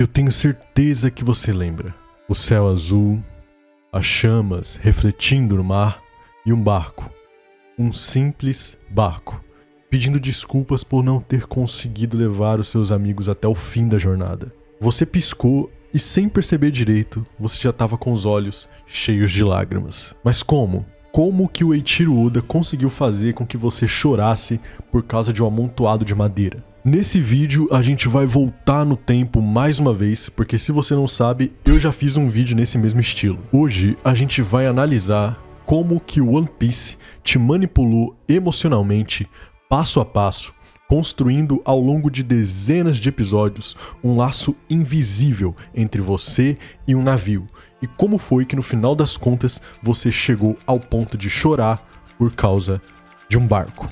Eu tenho certeza que você lembra. O céu azul, as chamas refletindo no mar e um barco. Um simples barco, pedindo desculpas por não ter conseguido levar os seus amigos até o fim da jornada. Você piscou e, sem perceber direito, você já estava com os olhos cheios de lágrimas. Mas como? Como que o Eiichiro Oda conseguiu fazer com que você chorasse por causa de um amontoado de madeira? Nesse vídeo a gente vai voltar no tempo mais uma vez, porque se você não sabe, eu já fiz um vídeo nesse mesmo estilo. Hoje a gente vai analisar como que o One Piece te manipulou emocionalmente, passo a passo, construindo ao longo de dezenas de episódios um laço invisível entre você e um navio. E como foi que no final das contas você chegou ao ponto de chorar por causa de um barco?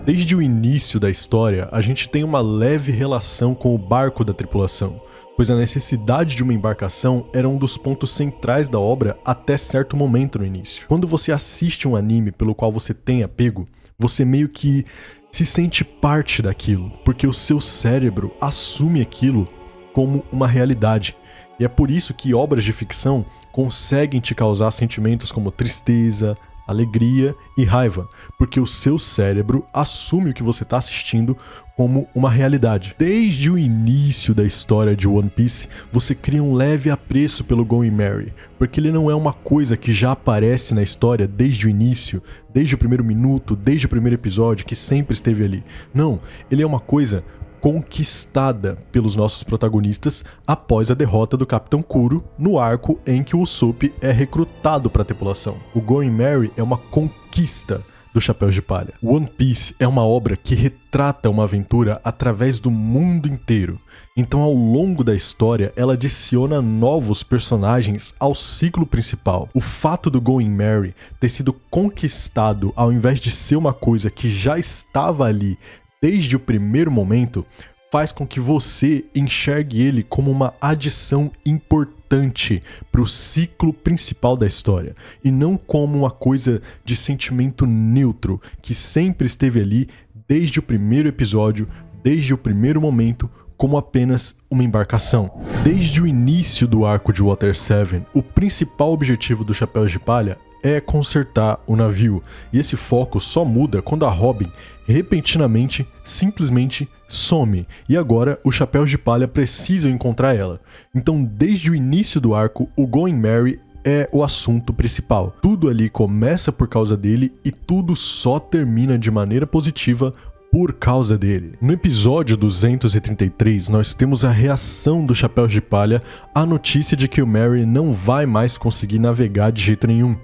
Desde o início da história, a gente tem uma leve relação com o barco da tripulação, pois a necessidade de uma embarcação era um dos pontos centrais da obra até certo momento no início. Quando você assiste um anime pelo qual você tem apego, você meio que se sente parte daquilo, porque o seu cérebro assume aquilo como uma realidade. E é por isso que obras de ficção conseguem te causar sentimentos como tristeza, alegria e raiva, porque o seu cérebro assume o que você está assistindo como uma realidade. Desde o início da história de One Piece, você cria um leve apreço pelo Going Merry, porque ele não é uma coisa que já aparece na história desde o início, desde o primeiro minuto, desde o primeiro episódio, que sempre esteve ali. Não, ele é uma coisa conquistada pelos nossos protagonistas após a derrota do Capitão Kuro no arco em que o Usopp é recrutado para a tripulação. O Going Merry é uma conquista do Chapéus de Palha. One Piece é uma obra que retrata uma aventura através do mundo inteiro. Então, ao longo da história, ela adiciona novos personagens ao ciclo principal. O fato do Going Merry ter sido conquistado ao invés de ser uma coisa que já estava ali desde o primeiro momento, faz com que você enxergue ele como uma adição importante para o ciclo principal da história, e não como uma coisa de sentimento neutro, que sempre esteve ali desde o primeiro episódio, desde o primeiro momento, como apenas uma embarcação. Desde o início do arco de Water 7, o principal objetivo do Chapéus de Palha é consertar o navio, e esse foco só muda quando a Robin repentinamente, simplesmente some, e agora os Chapéus de Palha precisam encontrar ela. Então, desde o início do arco, o Going Merry é o assunto principal. Tudo ali começa por causa dele e tudo só termina de maneira positiva por causa dele. No episódio 233, nós temos a reação do Chapéus de Palha à notícia de que o Merry não vai mais conseguir navegar de jeito nenhum.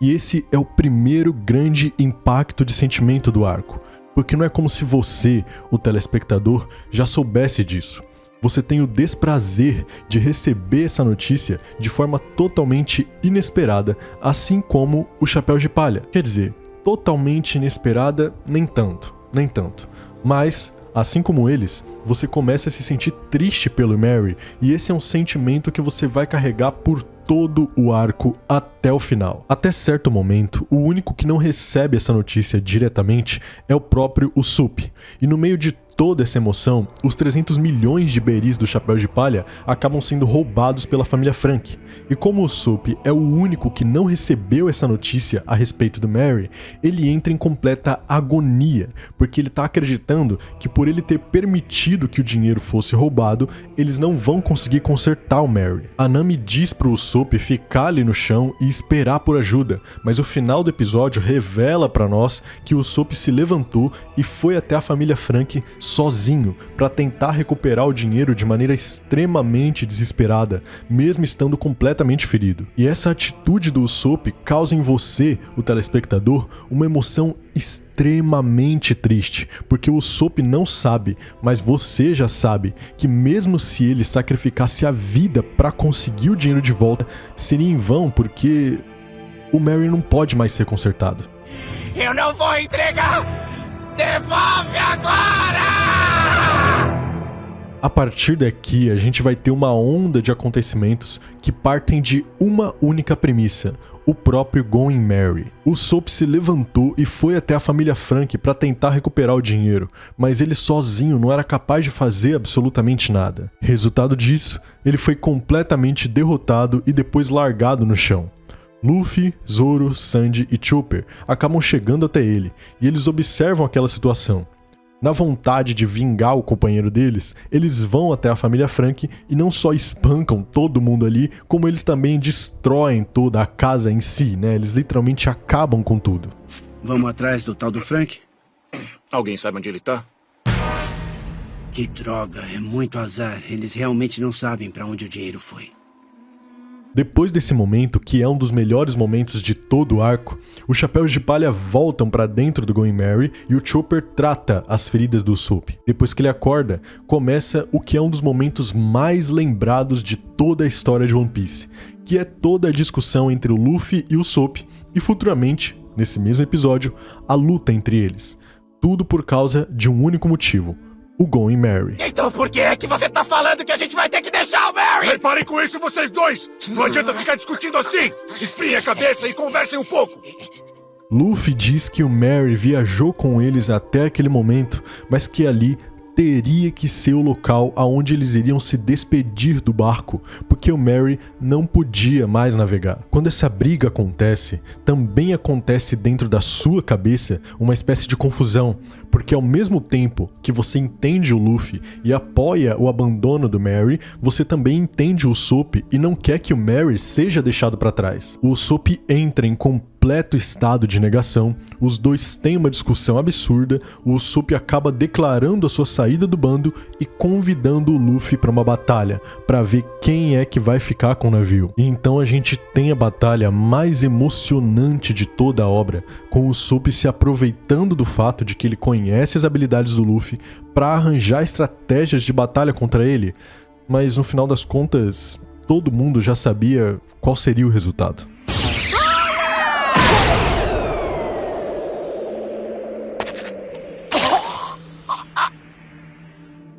E esse é o primeiro grande impacto de sentimento do arco, porque não é como se você, o telespectador, já soubesse disso. Você tem o desprazer de receber essa notícia de forma totalmente inesperada, assim como o Chapéus de Palha. Quer dizer, totalmente inesperada, nem tanto. Mas, assim como eles, você começa a se sentir triste pelo Merry, e esse é um sentimento que você vai carregar por todo o arco até o final. Até certo momento, o único que não recebe essa notícia diretamente é o próprio Usopp, e no meio de toda essa emoção, os 300 milhões de beris do Chapéu de Palha acabam sendo roubados pela família Frank. E como o Usopp é o único que não recebeu essa notícia a respeito do Merry, ele entra em completa agonia, porque ele tá acreditando que por ele ter permitido que o dinheiro fosse roubado, eles não vão conseguir consertar o Merry. A Nami diz pro Usopp ficar ali no chão e esperar por ajuda, mas o final do episódio revela pra nós que o Usopp se levantou e foi até a família Frank sozinho, para tentar recuperar o dinheiro de maneira extremamente desesperada, mesmo estando completamente ferido. E essa atitude do Usopp causa em você, o telespectador, uma emoção extremamente triste, porque o Usopp não sabe, mas você já sabe, que mesmo se ele sacrificasse a vida para conseguir o dinheiro de volta, seria em vão, porque o Merry não pode mais ser consertado. Eu não vou entregar! Devolve agora! A partir daqui, a gente vai ter uma onda de acontecimentos que partem de uma única premissa. o próprio Going Merry. O Soap se levantou e foi até a família Frank para tentar recuperar o dinheiro, mas ele sozinho não era capaz de fazer absolutamente nada. Resultado disso, ele foi completamente derrotado e depois largado no chão. Luffy, Zoro, Sandy e Chopper acabam chegando até ele, e eles observam aquela situação. Na vontade de vingar o companheiro deles, eles vão até a família Frank e não só espancam todo mundo ali, como eles também destroem toda a casa em si, né? Eles literalmente acabam com tudo. Vamos atrás do tal do Frank? Alguém sabe onde ele tá? Que droga, é muito azar. Eles realmente não sabem pra onde o dinheiro foi. Depois desse momento, que é um dos melhores momentos de todo o arco, os Chapéus de Palha voltam pra dentro do Going Merry e o Chopper trata as feridas do Soap. Depois que ele acorda, começa o que é um dos momentos mais lembrados de toda a história de One Piece, que é toda a discussão entre o Luffy e o Soap e futuramente, nesse mesmo episódio, a luta entre eles. Tudo por causa de um único motivo: o Going Merry. Então por que é que você tá falando que a gente vai ter que deixar o Merry? Reparem com isso vocês dois! Não adianta ficar discutindo assim! Esfriem a cabeça e conversem um pouco! Luffy diz que o Merry viajou com eles até aquele momento, mas que ali teria que ser o local aonde eles iriam se despedir do barco, porque o Merry não podia mais navegar. Quando essa briga acontece, também acontece dentro da sua cabeça uma espécie de confusão, porque ao mesmo tempo que você entende o Luffy e apoia o abandono do Merry, você também entende o Soap e não quer que o Merry seja deixado para trás. O Soap entra em completo estado de negação, os dois têm uma discussão absurda, o Soap acaba declarando a sua saída do bando e convidando o Luffy para uma batalha, para ver quem é que vai ficar com o navio. E então a gente tem a batalha mais emocionante de toda a obra, com o Soap se aproveitando do fato de que ele conhece as habilidades do Luffy para arranjar estratégias de batalha contra ele, mas no final das contas, todo mundo já sabia qual seria o resultado.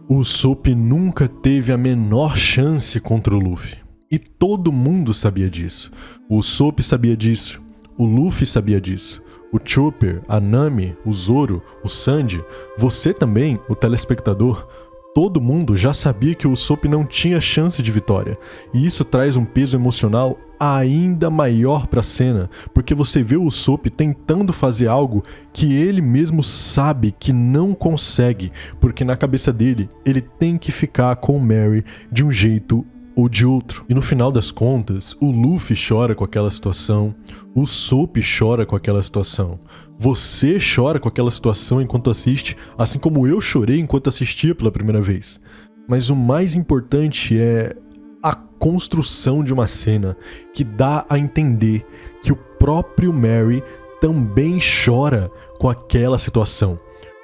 O Soap nunca teve a menor chance contra o Luffy. E todo mundo sabia disso. O Soap sabia disso. O Luffy sabia disso. O Chopper, a Nami, o Zoro, o Sandy, você também, o telespectador, todo mundo já sabia que o Soap não tinha chance de vitória. E isso traz um peso emocional ainda maior pra cena, porque você vê o Soap tentando fazer algo que ele mesmo sabe que não consegue, porque na cabeça dele, ele tem que ficar com o Merry de um jeito ou de outro. E no final das contas, o Luffy chora com aquela situação, o Soap chora com aquela situação, você chora com aquela situação enquanto assiste, assim como eu chorei enquanto assistia pela primeira vez. Mas o mais importante é a construção de uma cena que dá a entender que o próprio Merry também chora com aquela situação.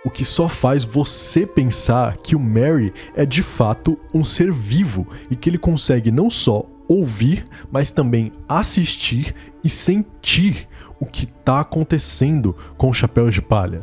O que só faz você pensar que o Merry é de fato um ser vivo e que ele consegue não só ouvir, mas também assistir e sentir o que está acontecendo com o Chapéu de Palha.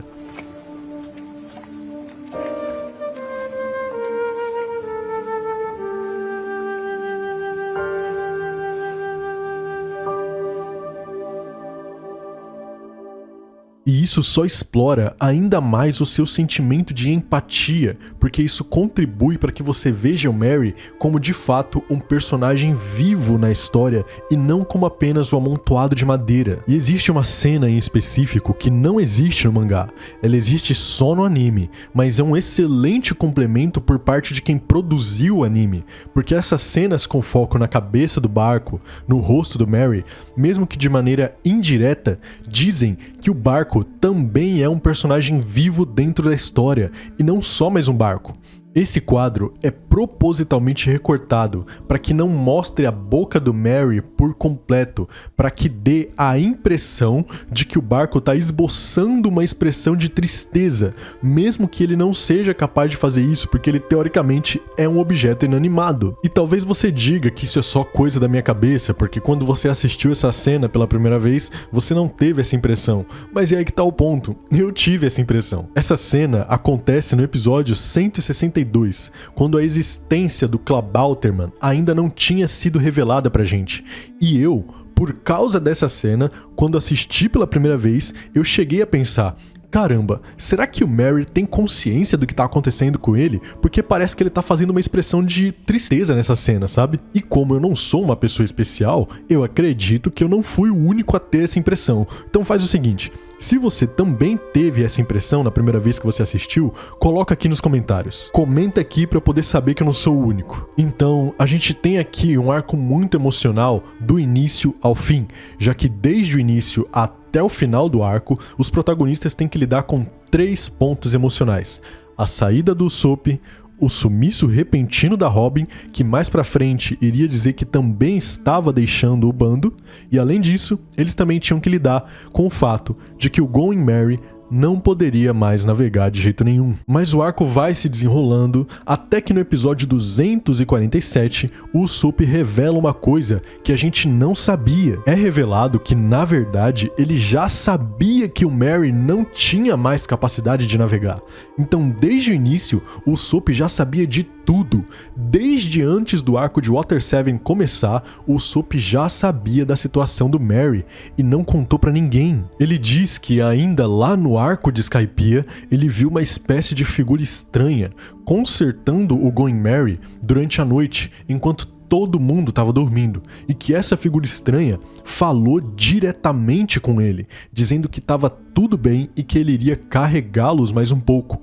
E isso só explora ainda mais o seu sentimento de empatia, porque isso contribui para que você veja o Merry como de fato um personagem vivo na história e não como apenas um amontoado de madeira. E existe uma cena em específico que não existe no mangá, ela existe só no anime, mas é um excelente complemento por parte de quem produziu o anime, porque essas cenas com foco na cabeça do barco, no rosto do Merry, mesmo que de maneira indireta, dizem que o barco também é um personagem vivo dentro da história e não só mais um barco. Esse quadro é propositalmente recortado para que não mostre a boca do Merry por completo, para que dê a impressão de que o barco está esboçando uma expressão de tristeza, mesmo que ele não seja capaz de fazer isso porque ele teoricamente é um objeto inanimado. E talvez você diga que isso é só coisa da minha cabeça, porque quando você assistiu essa cena pela primeira vez, você não teve essa impressão. Mas é aí que tá o ponto, eu tive essa impressão. Essa cena acontece no episódio 162, quando a existência do Klabautermann ainda não tinha sido revelada pra gente. E eu, por causa dessa cena, quando assisti pela primeira vez, eu cheguei a pensar: caramba, será que o Merry tem consciência do que tá acontecendo com ele? Porque parece que ele tá fazendo uma expressão de tristeza nessa cena, sabe? E como eu não sou uma pessoa especial, eu acredito que eu não fui o único a ter essa impressão. Então faz o seguinte: se você também teve essa impressão na primeira vez que você assistiu, coloca aqui nos comentários. Comenta aqui pra eu poder saber que eu não sou o único. Então, a gente tem aqui um arco muito emocional do início ao fim, já que desde o início até o final do arco, os protagonistas têm que lidar com 3 pontos emocionais: a saída do Usopp, o sumiço repentino da Robin, que mais pra frente iria dizer que também estava deixando o bando, e além disso, eles também tinham que lidar com o fato de que o Going Merry não poderia mais navegar de jeito nenhum. Mas o arco vai se desenrolando até que no episódio 247 o Usopp revela uma coisa que a gente não sabia. É revelado que, na verdade, ele já sabia que o Merry não tinha mais capacidade de navegar. Então, desde o início, o Usopp já sabia de tudo. Desde antes do arco de Water 7 começar, o Usopp já sabia da situação do Merry e não contou pra ninguém. Ele diz que ainda lá no arco de Skypiea, ele viu uma espécie de figura estranha consertando o Going Merry durante a noite, enquanto todo mundo estava dormindo, e que essa figura estranha falou diretamente com ele, dizendo que estava tudo bem e que ele iria carregá-los mais um pouco.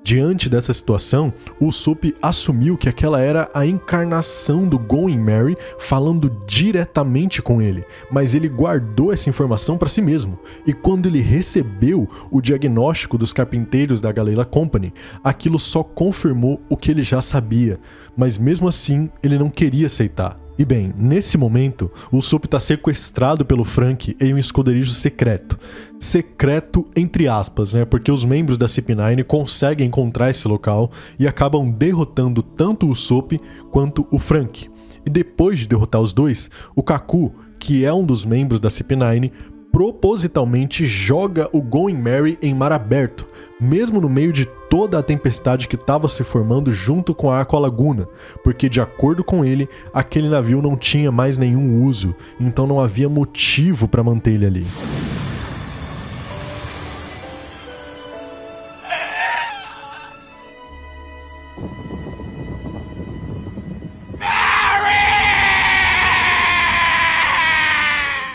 Diante dessa situação, o Usopp assumiu que aquela era a encarnação do Going Merry falando diretamente com ele, mas ele guardou essa informação para si mesmo, e quando ele recebeu o diagnóstico dos carpinteiros da Galeela Company, aquilo só confirmou o que ele já sabia, mas mesmo assim ele não queria aceitar. E bem, nesse momento, o Usopp está sequestrado pelo Franky em um esconderijo secreto. Secreto entre aspas, né? Porque os membros da CP9 conseguem encontrar esse local e acabam derrotando tanto o Usopp quanto o Franky. E depois de derrotar os dois, o Kaku, que é um dos membros da CP9, propositalmente joga o Going Merry em mar aberto, mesmo no meio de toda a tempestade que estava se formando junto com a Aqua Laguna, porque de acordo com ele, aquele navio não tinha mais nenhum uso, então não havia motivo para manter ele ali.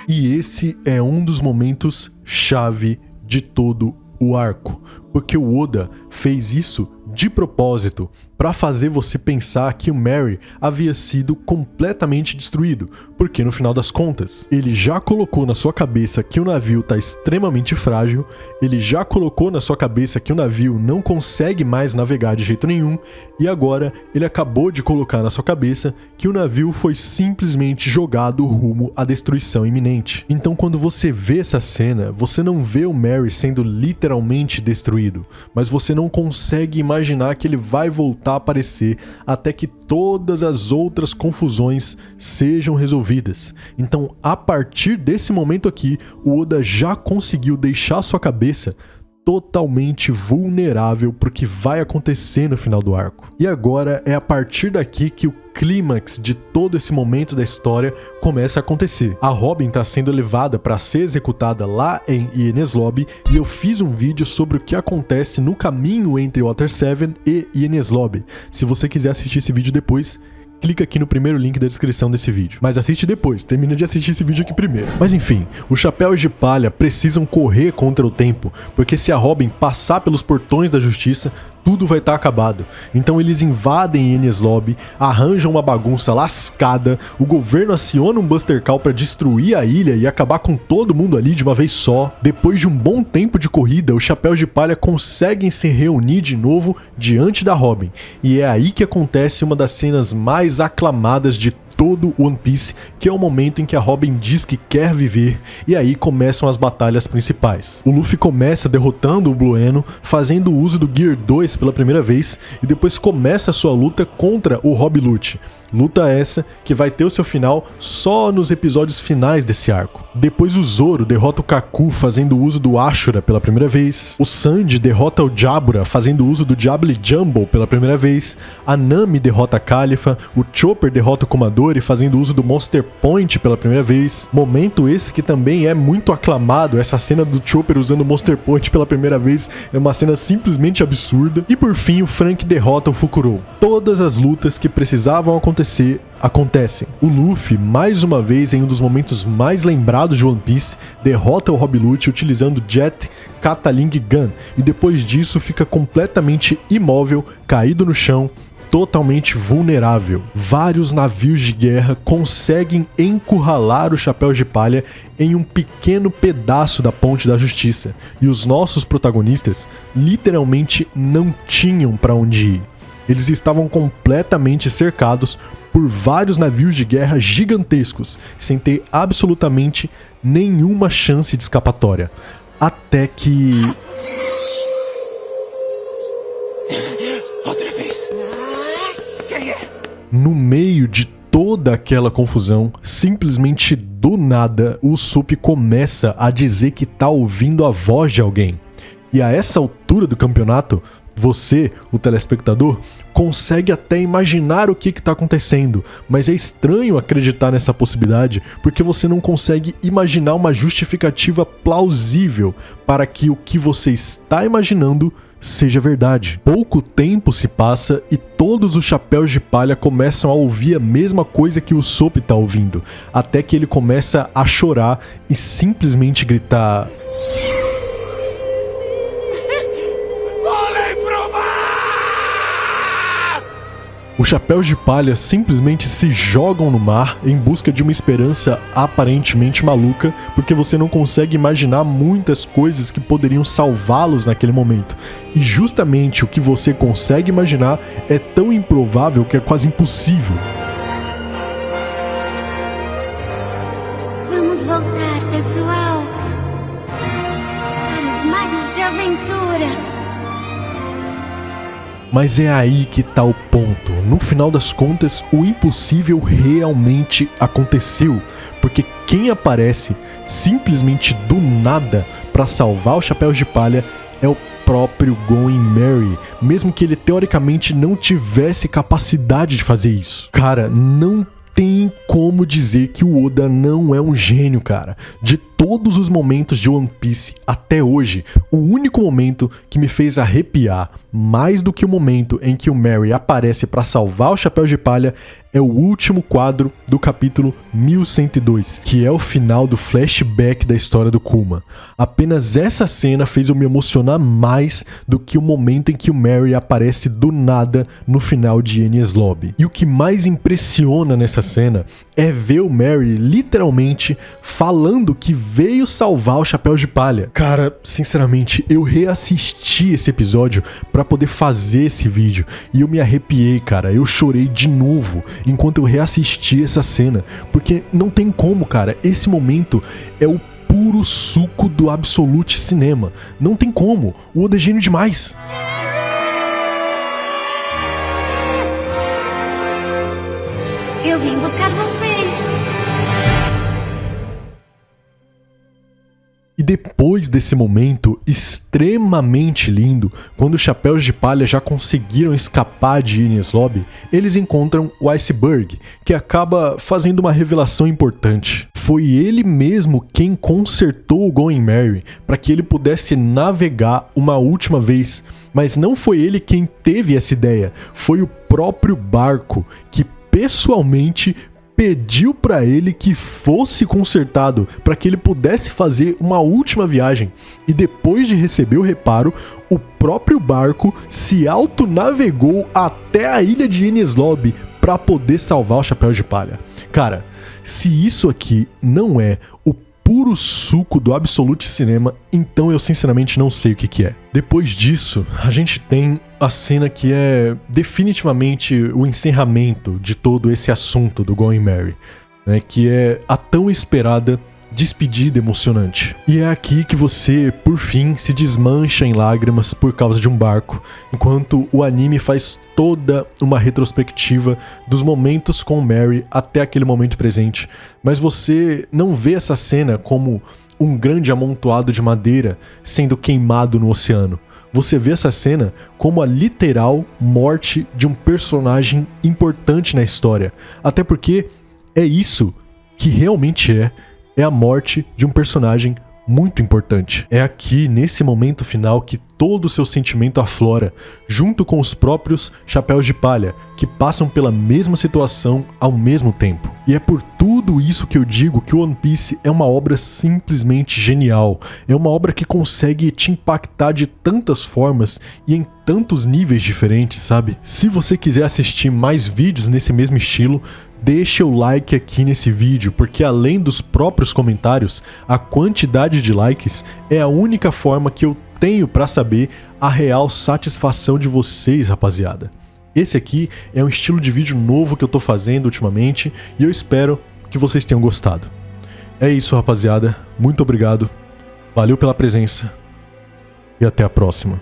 E esse é um dos momentos chave de todo o arco, porque o Oda fez isso de propósito para fazer você pensar que o Merry havia sido completamente destruído, porque no final das contas, ele já colocou na sua cabeça que o navio está extremamente frágil, ele já colocou na sua cabeça que o navio não consegue mais navegar de jeito nenhum, e agora ele acabou de colocar na sua cabeça que o navio foi simplesmente jogado rumo à destruição iminente. Então quando você vê essa cena, você não vê o Merry sendo literalmente destruído, mas você não consegue imaginar que ele vai voltar a aparecer até que todas as outras confusões sejam resolvidas. Então, a partir desse momento aqui, o Oda já conseguiu deixar sua cabeça totalmente vulnerável para o que vai acontecer no final do arco. E agora é a partir daqui que o clímax de todo esse momento da história começa a acontecer. A Robin está sendo levada para ser executada lá em Enies Lobby e eu fiz um vídeo sobre o que acontece no caminho entre Water 7 e Enies Lobby. Se você quiser assistir esse vídeo depois, clica aqui no primeiro link da descrição desse vídeo. Mas assiste depois, termina de assistir esse vídeo aqui primeiro. Mas enfim, os Chapéus de Palha precisam correr contra o tempo, porque se a Robin passar pelos portões da justiça, tudo vai estar acabado. Então eles invadem Enies Lobby, arranjam uma bagunça lascada, o governo aciona um Buster Call para destruir a ilha e acabar com todo mundo ali de uma vez só. Depois de um bom tempo de corrida, os Chapéus de Palha conseguem se reunir de novo diante da Robin. E é aí que acontece uma das cenas mais aclamadas de todo One Piece, que é o momento em que a Robin diz que quer viver, e aí começam as batalhas principais. O Luffy começa derrotando o Blue Eno, fazendo uso do Gear 2 pela primeira vez, e depois começa a sua luta contra o Rob Lute. Luta essa que vai ter o seu final só nos episódios finais desse arco. Depois o Zoro derrota o Kaku fazendo uso do Ashura pela primeira vez. O Sanji derrota o Jabura fazendo uso do Diable Jumbo pela primeira vez. A Nami derrota a Califa. O Chopper derrota o Kumadori fazendo uso do Monster Point pela primeira vez. Momento esse que também é muito aclamado. Essa cena do Chopper usando o Monster Point pela primeira vez é uma cena simplesmente absurda. E por fim o Frank derrota o Fukuro. Todas as lutas que precisavam acontecer, acontecem. O Luffy, mais uma vez em um dos momentos mais lembrados de One Piece, derrota o Rob Lute utilizando Jet Cataling Gun e depois disso fica completamente imóvel, caído no chão, totalmente vulnerável. Vários navios de guerra conseguem encurralar o Chapéu de Palha em um pequeno pedaço da Ponte da Justiça e os nossos protagonistas literalmente não tinham para onde ir. Eles estavam completamente cercados por vários navios de guerra gigantescos, sem ter absolutamente nenhuma chance de escapatória. Até que... Outra vez. Quem é? no meio de toda aquela confusão, simplesmente do nada, o Usopp começa a dizer que tá ouvindo a voz de alguém. E a essa altura do campeonato, você, o telespectador, consegue até imaginar o que está acontecendo, mas é estranho acreditar nessa possibilidade porque você não consegue imaginar uma justificativa plausível para que o que você está imaginando seja verdade. Pouco tempo se passa e todos os chapéus de palha começam a ouvir a mesma coisa que o Usopp está ouvindo, até que ele começa a chorar e simplesmente gritar... Os chapéus de palha simplesmente se jogam no mar em busca de uma esperança aparentemente maluca, porque você não consegue imaginar muitas coisas que poderiam salvá-los naquele momento. E justamente o que você consegue imaginar é tão improvável que é quase impossível. Vamos voltar, pessoal, para os mares de aventuras. Mas é aí que tá o ponto. No final das contas, o impossível realmente aconteceu, porque quem aparece simplesmente do nada pra salvar os chapéus de palha é o próprio Going Merry, mesmo que ele teoricamente não tivesse capacidade de fazer isso. Cara, não tem como dizer que o Oda não é um gênio, cara. De todos os momentos de One Piece até hoje, o único momento que me fez arrepiar mais do que o momento em que o Merry aparece para salvar o chapéu de palha é o último quadro do capítulo 1102, que é o final do flashback da história do Kuma. Apenas essa cena fez eu me emocionar mais do que o momento em que o Merry aparece do nada no final de Enies Lobby. E o que mais impressiona nessa cena é ver o Merry literalmente falando que veio salvar o chapéu de palha. Cara, sinceramente, eu reassisti esse episódio pra poder fazer esse vídeo e eu me arrepiei, cara. Eu chorei de novo enquanto eu reassisti essa cena, porque não tem como, cara. Esse momento é o puro suco do Absolute Cinema. Não tem como. O Oda é gênio demais. Eu vim buscar vocês. E depois desse momento extremamente lindo, quando os chapéus de palha já conseguiram escapar de Enies Lobby, eles encontram o Iceberg, que acaba fazendo uma revelação importante. Foi ele mesmo quem consertou o Going Merry para que ele pudesse navegar uma última vez, mas não foi ele quem teve essa ideia, foi o próprio barco que pessoalmente pediu para ele que fosse consertado para que ele pudesse fazer uma última viagem. E depois de receber o reparo, o próprio barco se autonavegou até a ilha de Enies Lobby para poder salvar o chapéu de palha. Cara, se isso aqui não é o puro suco do Absolute Cinema, então eu sinceramente não sei o que é. Depois disso, a gente tem a cena que é definitivamente o encerramento de todo esse assunto do Going Merry, né, que é a tão esperada despedida emocionante. E é aqui que você, por fim, se desmancha em lágrimas por causa de um barco, enquanto o anime faz toda uma retrospectiva dos momentos com Mary até aquele momento presente. Mas você não vê essa cena como um grande amontoado de madeira sendo queimado no oceano. Você vê essa cena como a literal morte de um personagem importante na história. Até porque é isso que realmente é a morte de um personagem muito importante. É aqui, nesse momento final, que todo o seu sentimento aflora, junto com os próprios Chapéus de Palha, que passam pela mesma situação ao mesmo tempo. E é por tudo isso que eu digo que One Piece é uma obra simplesmente genial. É uma obra que consegue te impactar de tantas formas e em tantos níveis diferentes, sabe? Se você quiser assistir mais vídeos nesse mesmo estilo, deixa o like aqui nesse vídeo, porque além dos próprios comentários, a quantidade de likes é a única forma que eu tenho pra saber a real satisfação de vocês, rapaziada. Esse aqui é um estilo de vídeo novo que eu tô fazendo ultimamente e eu espero que vocês tenham gostado. É isso, rapaziada. Muito obrigado. Valeu pela presença e até a próxima.